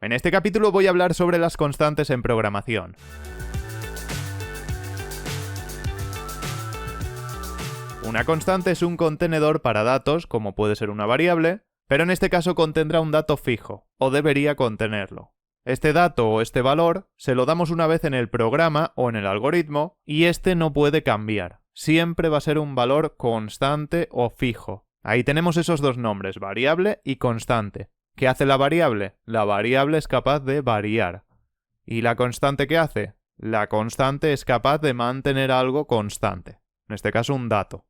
En este capítulo voy a hablar sobre las constantes en programación. Una constante es un contenedor para datos, como puede ser una variable, pero en este caso contendrá un dato fijo, o debería contenerlo. Este dato o este valor se lo damos una vez en el programa o en el algoritmo y este no puede cambiar. Siempre va a ser un valor constante o fijo. Ahí tenemos esos dos nombres, variable y constante. ¿Qué hace la variable? La variable es capaz de variar. ¿Y la constante qué hace? La constante es capaz de mantener algo constante. En este caso, un dato.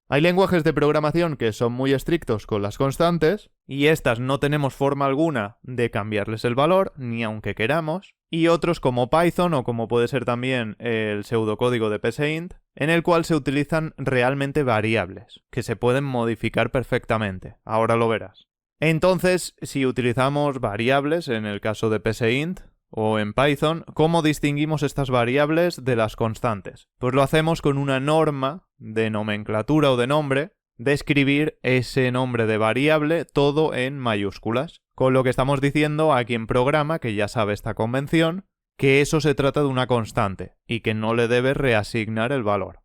Hay lenguajes de programación que son muy estrictos con las constantes, y estas no tenemos forma alguna de cambiarles el valor, ni aunque queramos, y otros como Python o como puede ser también el pseudocódigo de psint, en el cual se utilizan realmente variables, que se pueden modificar perfectamente. Ahora lo verás. Entonces, si utilizamos variables, en el caso de psint, o en Python, ¿cómo distinguimos estas variables de las constantes? Pues lo hacemos con una norma de nomenclatura o de nombre, de escribir ese nombre de variable todo en mayúsculas. Con lo que estamos diciendo a quien programa, que ya sabe esta convención, que eso se trata de una constante y que no le debe reasignar el valor.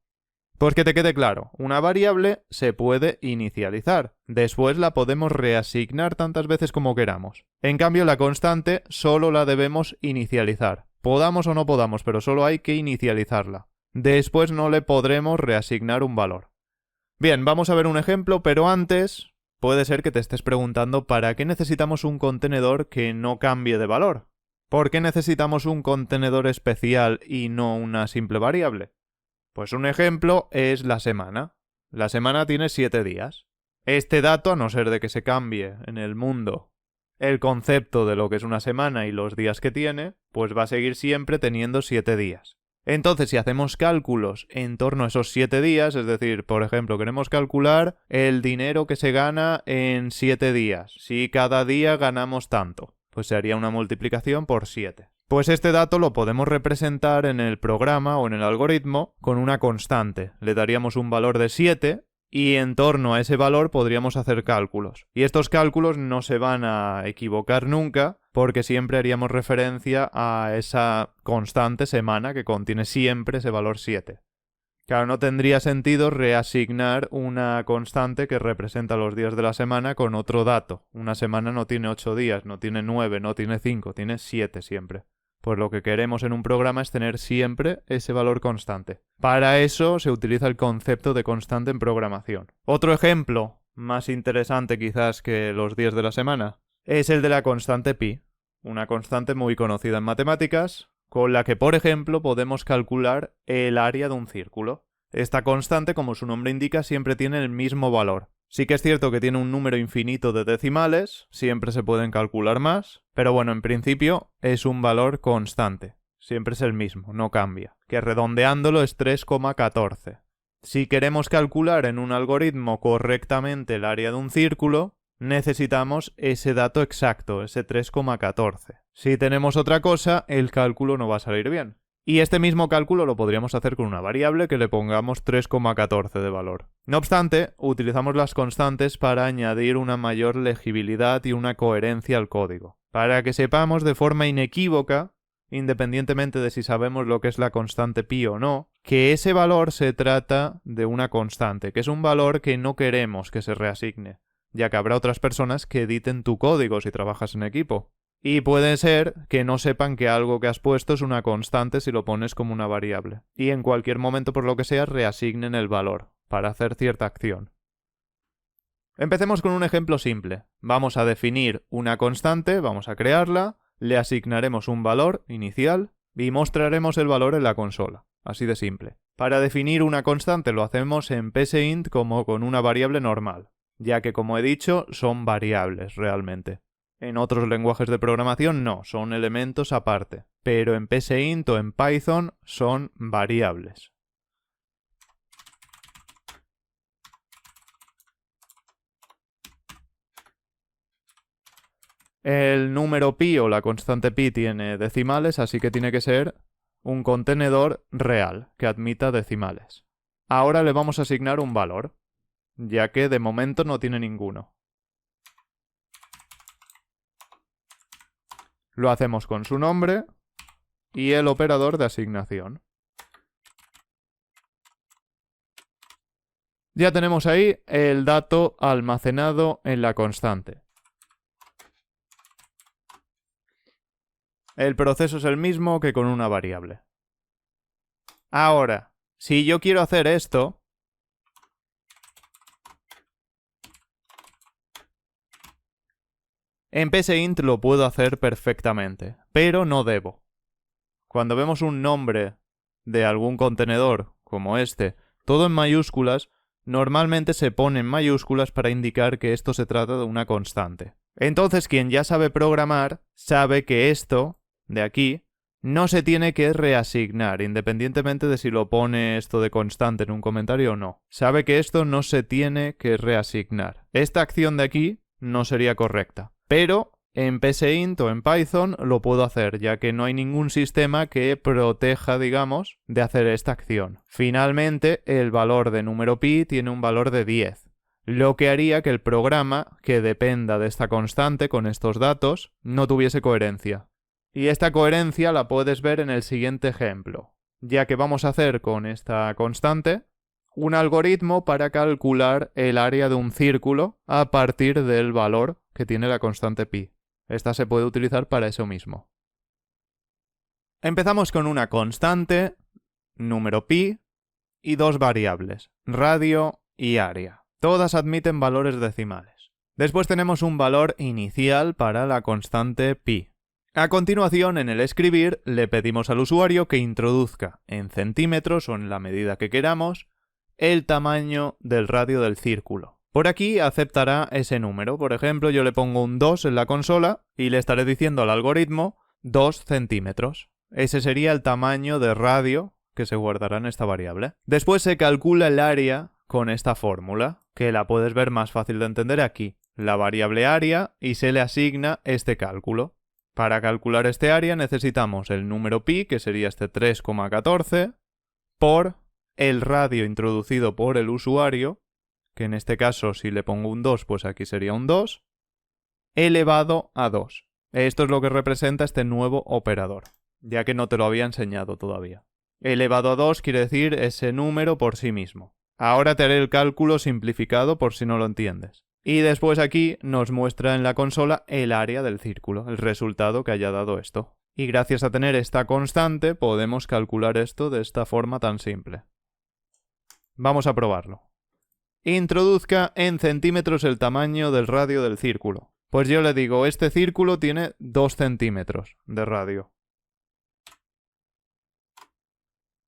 Pues que te quede claro, una variable se puede inicializar, después la podemos reasignar tantas veces como queramos. En cambio, la constante solo la debemos inicializar. Podamos o no podamos, pero solo hay que inicializarla. Después no le podremos reasignar un valor. Bien, vamos a ver un ejemplo, pero antes puede ser que te estés preguntando ¿para qué necesitamos un contenedor que no cambie de valor? ¿Por qué necesitamos un contenedor especial y no una simple variable? Pues un ejemplo es la semana. La semana tiene 7 días. Este dato, a no ser de que se cambie en el mundo el concepto de lo que es una semana y los días que tiene, pues va a seguir siempre teniendo 7 días. Entonces, si hacemos cálculos en torno a esos 7 días, es decir, por ejemplo, queremos calcular el dinero que se gana en 7 días. Si cada día ganamos tanto, pues se haría una multiplicación por 7. Pues este dato lo podemos representar en el programa o en el algoritmo con una constante. Le daríamos un valor de 7 y en torno a ese valor podríamos hacer cálculos. Y estos cálculos no se van a equivocar nunca porque siempre haríamos referencia a esa constante semana que contiene siempre ese valor 7. Claro, no tendría sentido reasignar una constante que representa los días de la semana con otro dato. Una semana no tiene 8 días, no tiene 9, no tiene 5, tiene 7 siempre. Pues lo que queremos en un programa es tener siempre ese valor constante. Para eso se utiliza el concepto de constante en programación. Otro ejemplo, más interesante quizás que los días de la semana, es el de la constante pi. Una constante muy conocida en matemáticas, con la que, por ejemplo, podemos calcular el área de un círculo. Esta constante, como su nombre indica, siempre tiene el mismo valor. Sí que es cierto que tiene un número infinito de decimales, siempre se pueden calcular más, pero bueno, en principio es un valor constante. Siempre es el mismo, no cambia. Que redondeándolo es 3,14. Si queremos calcular en un algoritmo correctamente el área de un círculo, necesitamos ese dato exacto, ese 3,14. Si tenemos otra cosa, el cálculo no va a salir bien. Y este mismo cálculo lo podríamos hacer con una variable que le pongamos 3,14 de valor. No obstante, utilizamos las constantes para añadir una mayor legibilidad y una coherencia al código, para que sepamos de forma inequívoca, independientemente de si sabemos lo que es la constante pi o no, que ese valor se trata de una constante, que es un valor que no queremos que se reasigne, ya que habrá otras personas que editen tu código si trabajas en equipo. Y puede ser que no sepan que algo que has puesto es una constante si lo pones como una variable. Y en cualquier momento, por lo que sea, reasignen el valor para hacer cierta acción. Empecemos con un ejemplo simple. Vamos a definir una constante, vamos a crearla, le asignaremos un valor inicial y mostraremos el valor en la consola. Así de simple. Para definir una constante lo hacemos en psint como con una variable normal, ya que, como he dicho, son variables realmente. En otros lenguajes de programación no, son elementos aparte, pero en psint o en Python son variables. El número pi o la constante pi tiene decimales, así que tiene que ser un contenedor real que admita decimales. Ahora le vamos a asignar un valor, ya que de momento no tiene ninguno. Lo hacemos con su nombre y el operador de asignación. Ya tenemos ahí el dato almacenado en la constante. El proceso es el mismo que con una variable. Ahora, si yo quiero hacer esto, en psint lo puedo hacer perfectamente, pero no debo. Cuando vemos un nombre de algún contenedor, como este, todo en mayúsculas, normalmente se pone en mayúsculas para indicar que esto se trata de una constante. Entonces, quien ya sabe programar, sabe que esto, de aquí, no se tiene que reasignar, independientemente de si lo pone esto de constante en un comentario o no. Sabe que esto no se tiene que reasignar. Esta acción de aquí no sería correcta. Pero en psint o en Python lo puedo hacer, ya que no hay ningún sistema que proteja, digamos, de hacer esta acción. Finalmente, el valor de número pi tiene un valor de 10, lo que haría que el programa, que dependa de esta constante con estos datos, no tuviese coherencia. Y esta coherencia la puedes ver en el siguiente ejemplo, ya que vamos a hacer con esta constante un algoritmo para calcular el área de un círculo a partir del valor que tiene la constante pi. Esta se puede utilizar para eso mismo. Empezamos con una constante, número pi, y dos variables, radio y área. Todas admiten valores decimales. Después tenemos un valor inicial para la constante pi. A continuación, en el escribir, le pedimos al usuario que introduzca en centímetros o en la medida que queramos el tamaño del radio del círculo. Por aquí aceptará ese número. Por ejemplo, yo le pongo un 2 en la consola y le estaré diciendo al algoritmo 2 centímetros. Ese sería el tamaño de radio que se guardará en esta variable. Después se calcula el área con esta fórmula, que la puedes ver más fácil de entender aquí. La variable área y se le asigna este cálculo. Para calcular este área necesitamos el número pi, que sería este 3,14, por el radio introducido por el usuario, que en este caso si le pongo un 2, pues aquí sería un 2, elevado a 2. Esto es lo que representa este nuevo operador, ya que no te lo había enseñado todavía. Elevado a 2 quiere decir ese número por sí mismo. Ahora te haré el cálculo simplificado por si no lo entiendes. Y después aquí nos muestra en la consola el área del círculo, el resultado que haya dado esto. Y gracias a tener esta constante podemos calcular esto de esta forma tan simple. Vamos a probarlo. Introduzca en centímetros el tamaño del radio del círculo. Pues yo le digo, este círculo tiene 2 centímetros de radio.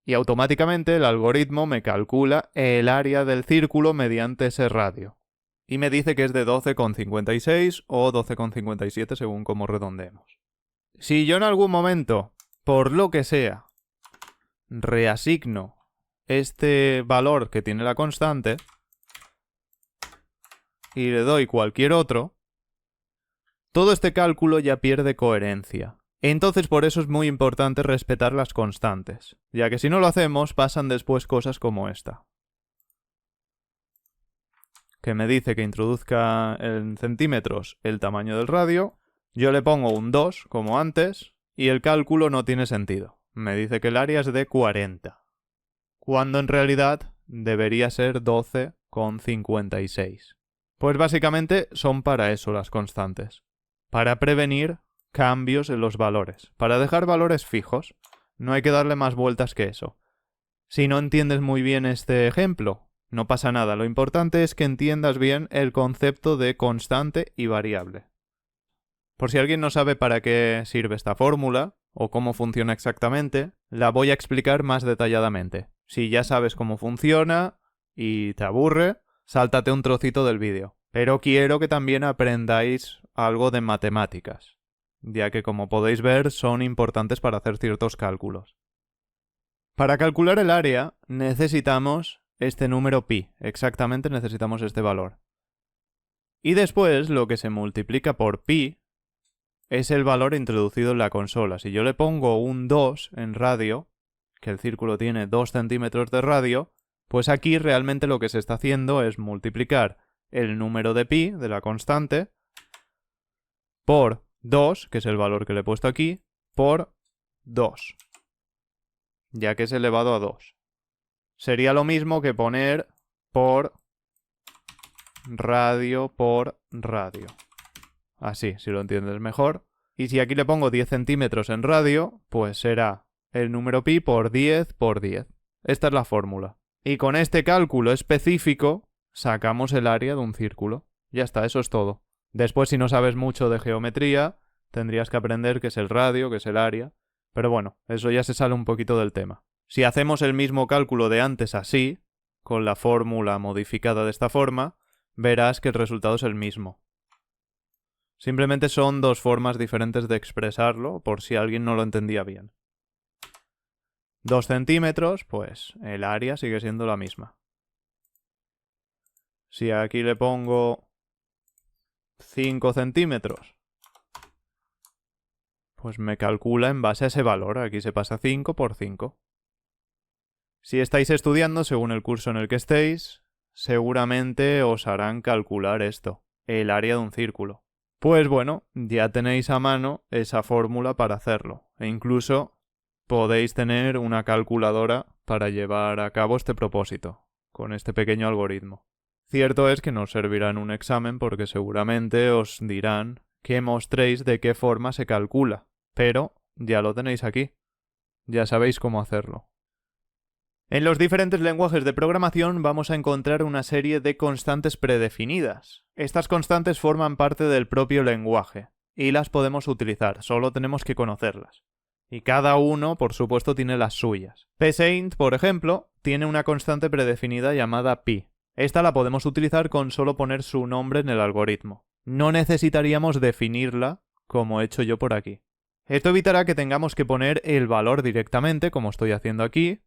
Y automáticamente el algoritmo me calcula el área del círculo mediante ese radio. Y me dice que es de 12,56 o 12,57 según como redondeemos. Si yo en algún momento, por lo que sea, reasigno este valor que tiene la constante y le doy cualquier otro, todo este cálculo ya pierde coherencia. Entonces por eso es muy importante respetar las constantes, ya que si no lo hacemos pasan después cosas como esta, que me dice que introduzca en centímetros el tamaño del radio, yo le pongo un 2 como antes y el cálculo no tiene sentido. Me dice que el área es de 40, cuando en realidad debería ser 12,56. Pues básicamente son para eso las constantes, para prevenir cambios en los valores, para dejar valores fijos. No hay que darle más vueltas que eso. Si no entiendes muy bien este ejemplo, no pasa nada. Lo importante es que entiendas bien el concepto de constante y variable. Por si alguien no sabe para qué sirve esta fórmula o cómo funciona exactamente, la voy a explicar más detalladamente. Si ya sabes cómo funciona y te aburre, sáltate un trocito del vídeo. Pero quiero que también aprendáis algo de matemáticas, ya que como podéis ver son importantes para hacer ciertos cálculos. Para calcular el área necesitamos este número pi, exactamente necesitamos este valor. Y después lo que se multiplica por pi es el valor introducido en la consola. Si yo le pongo un 2 en radio, que el círculo tiene 2 centímetros de radio, pues aquí realmente lo que se está haciendo es multiplicar el número de pi, de la constante, por 2, que es el valor que le he puesto aquí, por 2, ya que es elevado a 2. Sería lo mismo que poner por radio por radio. Así, si lo entiendes mejor. Y si aquí le pongo 10 centímetros en radio, pues será el número pi por 10 por 10. Esta es la fórmula. Y con este cálculo específico, sacamos el área de un círculo. Ya está, eso es todo. Después, si no sabes mucho de geometría, tendrías que aprender qué es el radio, qué es el área. Pero bueno, eso ya se sale un poquito del tema. Si hacemos el mismo cálculo de antes así, con la fórmula modificada de esta forma, verás que el resultado es el mismo. Simplemente son dos formas diferentes de expresarlo, por si alguien no lo entendía bien. 2 centímetros, pues el área sigue siendo la misma. Si aquí le pongo 5 centímetros, pues me calcula en base a ese valor. Aquí se pasa 5 por 5. Si estáis estudiando, según el curso en el que estéis, seguramente os harán calcular esto, el área de un círculo. Pues bueno, ya tenéis a mano esa fórmula para hacerlo. E incluso podéis tener una calculadora para llevar a cabo este propósito, con este pequeño algoritmo. Cierto es que no os servirá en un examen porque seguramente os dirán que mostréis de qué forma se calcula, pero ya lo tenéis aquí. Ya sabéis cómo hacerlo. En los diferentes lenguajes de programación vamos a encontrar una serie de constantes predefinidas. Estas constantes forman parte del propio lenguaje y las podemos utilizar, solo tenemos que conocerlas. Y cada uno, por supuesto, tiene las suyas. psaint, por ejemplo, tiene una constante predefinida llamada pi. Esta la podemos utilizar con solo poner su nombre en el algoritmo. No necesitaríamos definirla como he hecho yo por aquí. Esto evitará que tengamos que poner el valor directamente, como estoy haciendo aquí,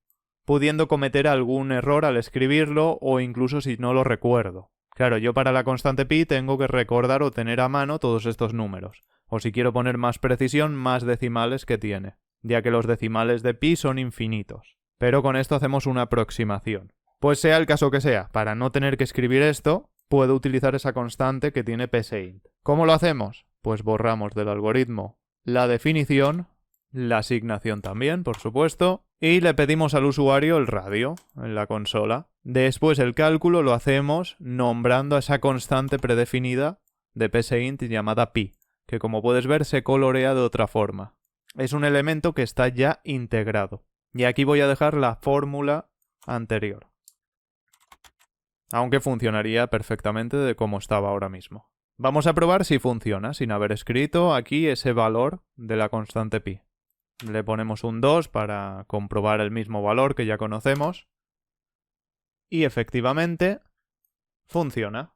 pudiendo cometer algún error al escribirlo o incluso si no lo recuerdo. Claro, yo para la constante pi tengo que recordar o tener a mano todos estos números, o si quiero poner más precisión, más decimales que tiene, ya que los decimales de pi son infinitos. Pero con esto hacemos una aproximación. Pues sea el caso que sea, para no tener que escribir esto, puedo utilizar esa constante que tiene psaint. ¿Cómo lo hacemos? Pues borramos del algoritmo la definición, la asignación también, por supuesto, y le pedimos al usuario el radio en la consola. Después el cálculo lo hacemos nombrando a esa constante predefinida de psaint llamada pi, que como puedes ver se colorea de otra forma. Es un elemento que está ya integrado. Y aquí voy a dejar la fórmula anterior. Aunque funcionaría perfectamente de como estaba ahora mismo. Vamos a probar si funciona sin haber escrito aquí ese valor de la constante pi. Le ponemos un 2 para comprobar el mismo valor que ya conocemos. Y efectivamente, funciona.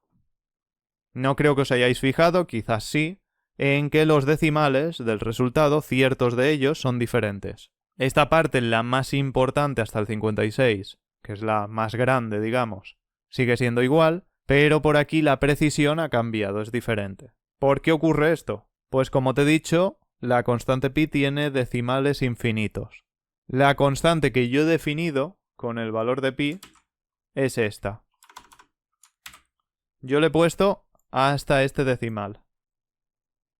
No creo que os hayáis fijado, quizás sí, en que los decimales del resultado, ciertos de ellos, son diferentes. Esta parte, la más importante hasta el 56, que es la más grande, digamos, sigue siendo igual, pero por aquí la precisión ha cambiado, es diferente. ¿Por qué ocurre esto? Pues como te he dicho, la constante pi tiene decimales infinitos. La constante que yo he definido con el valor de pi es esta. Yo le he puesto hasta este decimal.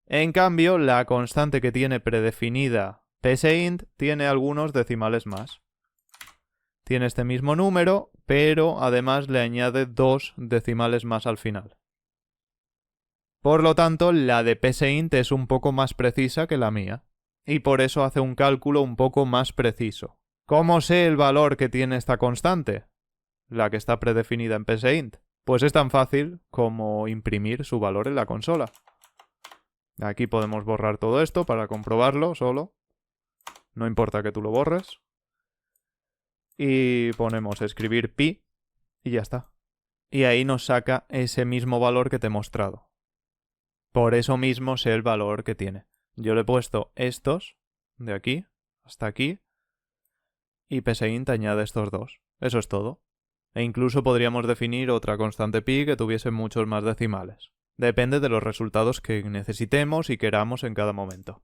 En cambio, la constante que tiene predefinida psaint tiene algunos decimales más. Tiene este mismo número, pero además le añade 2 decimales más al final. Por lo tanto, la de psaint es un poco más precisa que la mía, y por eso hace un cálculo un poco más preciso. ¿Cómo sé el valor que tiene esta constante? La que está predefinida en psaint. Pues es tan fácil como imprimir su valor en la consola. Aquí podemos borrar todo esto para comprobarlo solo. No importa que tú lo borres. Y ponemos escribir pi y ya está. Y ahí nos saca ese mismo valor que te he mostrado. Por eso mismo sé el valor que tiene. Yo le he puesto estos, de aquí hasta aquí, y psaint añade estos dos. Eso es todo. E incluso podríamos definir otra constante pi que tuviese muchos más decimales. Depende de los resultados que necesitemos y queramos en cada momento.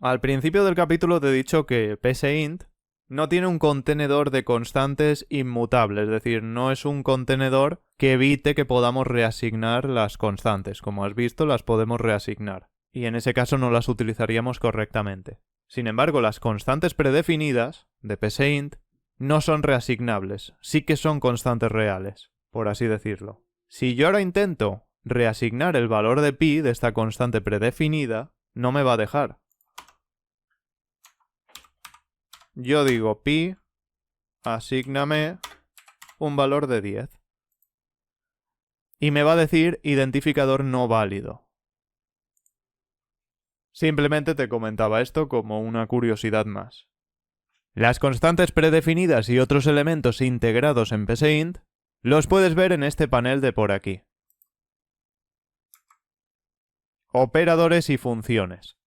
Al principio del capítulo te he dicho que psaint no tiene un contenedor de constantes inmutable, es decir, no es un contenedor que evite que podamos reasignar las constantes. Como has visto, las podemos reasignar. y en ese caso no las utilizaríamos correctamente. Sin embargo, las constantes predefinidas de pseint no son reasignables, sí que son constantes reales, por así decirlo. Si yo ahora intento reasignar el valor de pi de esta constante predefinida, no me va a dejar. Yo digo pi, asígname un valor de 10. Y me va a decir identificador no válido. Simplemente te comentaba esto como una curiosidad más. Las constantes predefinidas y otros elementos integrados en pseint los puedes ver en este panel de por aquí. Operadores y funciones.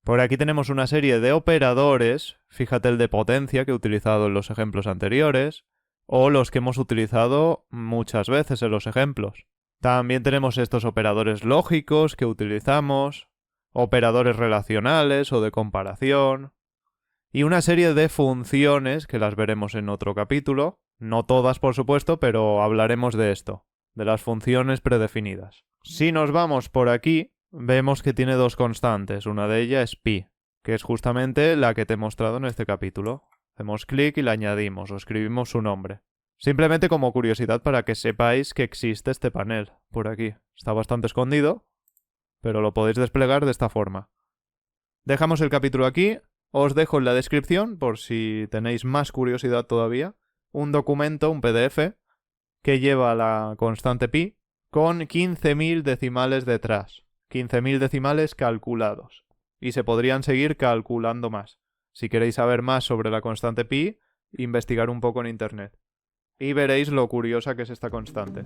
Por aquí tenemos una serie de operadores, fíjate el de potencia que he utilizado en los ejemplos anteriores, o los que hemos utilizado muchas veces en los ejemplos. También tenemos estos operadores lógicos que utilizamos, operadores relacionales o de comparación, y una serie de funciones que las veremos en otro capítulo, no todas por supuesto, pero hablaremos de esto, de las funciones predefinidas. Si nos vamos por aquí, vemos que tiene dos constantes, una de ellas es pi, que es justamente la que te he mostrado en este capítulo. Hacemos clic y le añadimos o escribimos su nombre. Simplemente como curiosidad para que sepáis que existe este panel por aquí. Está bastante escondido, pero lo podéis desplegar de esta forma. Dejamos el capítulo aquí, os dejo en la descripción, por si tenéis más curiosidad todavía, un documento, un PDF, que lleva la constante pi con 15.000 decimales detrás. 15.000 decimales calculados. Y se podrían seguir calculando más. Si queréis saber más sobre la constante pi, investigar un poco en internet. Y veréis lo curiosa que es esta constante.